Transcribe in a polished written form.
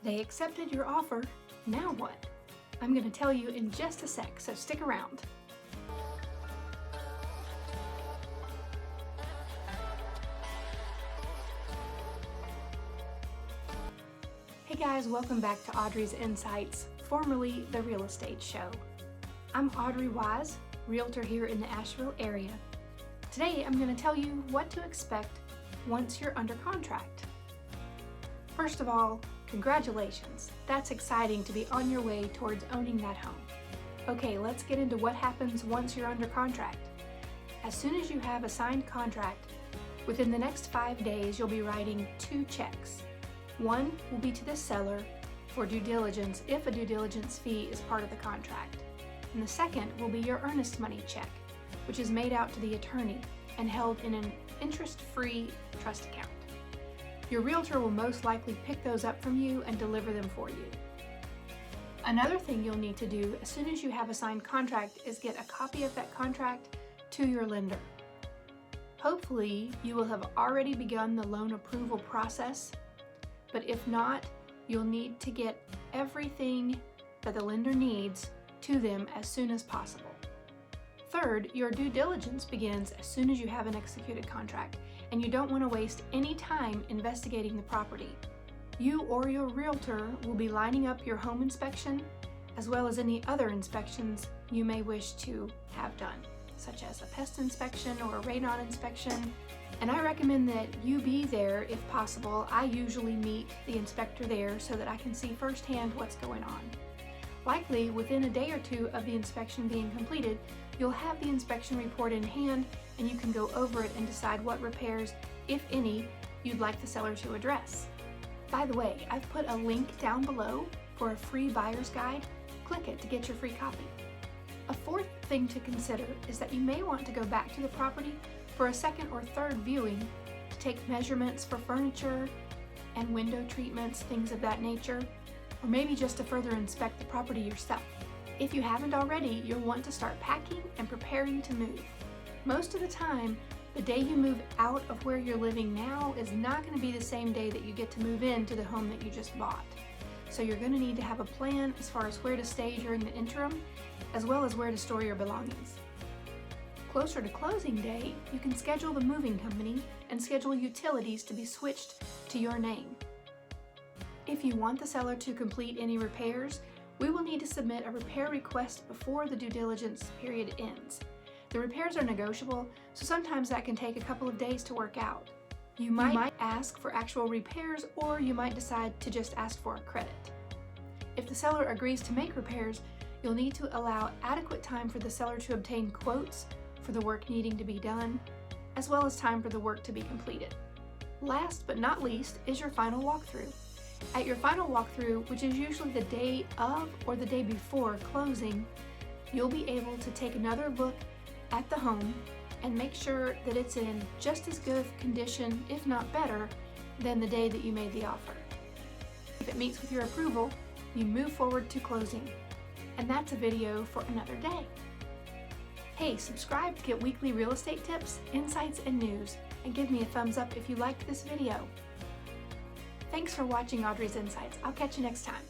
They accepted your offer. Now what? I'm going to tell you in just a sec, so stick around. Hey guys, welcome back to Audrey's Insights, formerly The Real Estate Show. I'm Audrey Wise, realtor here in the Asheville area. Today I'm going to tell you what to expect once you're under contract. First of all, congratulations. That's exciting to be on your way towards owning that home. Okay, let's get into what happens once you're under contract. As soon as you have a signed contract, within the next 5 days you'll be writing 2 checks. One will be to the seller for due diligence if a due diligence fee is part of the contract. And the second will be your earnest money check, which is made out to the attorney and held in an interest-free trust account. Your realtor will most likely pick those up from you and deliver them for you. Another thing you'll need to do as soon as you have a signed contract is get a copy of that contract to your lender. Hopefully, you will have already begun the loan approval process, but if not, you'll need to get everything that the lender needs to them as soon as possible. Third, your due diligence begins as soon as you have an executed contract, and you don't want to waste any time investigating the property. You or your realtor will be lining up your home inspection as well as any other inspections you may wish to have done, such as a pest inspection or a radon inspection. And I recommend that you be there if possible. I usually meet the inspector there so that I can see firsthand what's going on. Likely, within a day or two of the inspection being completed, you'll have the inspection report in hand and you can go over it and decide what repairs, if any, you'd like the seller to address. By the way, I've put a link down below for a free buyer's guide. Click it to get your free copy. A fourth thing to consider is that you may want to go back to the property for a second or third viewing to take measurements for furniture and window treatments, things of that nature, or maybe just to further inspect the property yourself. If you haven't already, you'll want to start packing and preparing to move. Most of the time, the day you move out of where you're living now is not going to be the same day that you get to move into the home that you just bought. So you're going to need to have a plan as far as where to stay during the interim, as well as where to store your belongings. Closer to closing day, you can schedule the moving company and schedule utilities to be switched to your name. If you want the seller to complete any repairs, we will need to submit a repair request before the due diligence period ends. The repairs are negotiable, so sometimes that can take a couple of days to work out. You might ask for actual repairs, or you might decide to just ask for a credit. If the seller agrees to make repairs, you'll need to allow adequate time for the seller to obtain quotes for the work needing to be done, as well as time for the work to be completed. Last but not least is your final walkthrough. At your final walkthrough, which is usually the day of or the day before closing, you'll be able to take another look at the home and make sure that it's in just as good condition, if not better, than the day that you made the offer. If it meets with your approval, you move forward to closing. And that's a video for another day. Hey, subscribe to get weekly real estate tips, insights, and news, and give me a thumbs up if you liked this video. Thanks for watching Audrey's Insights. I'll catch you next time.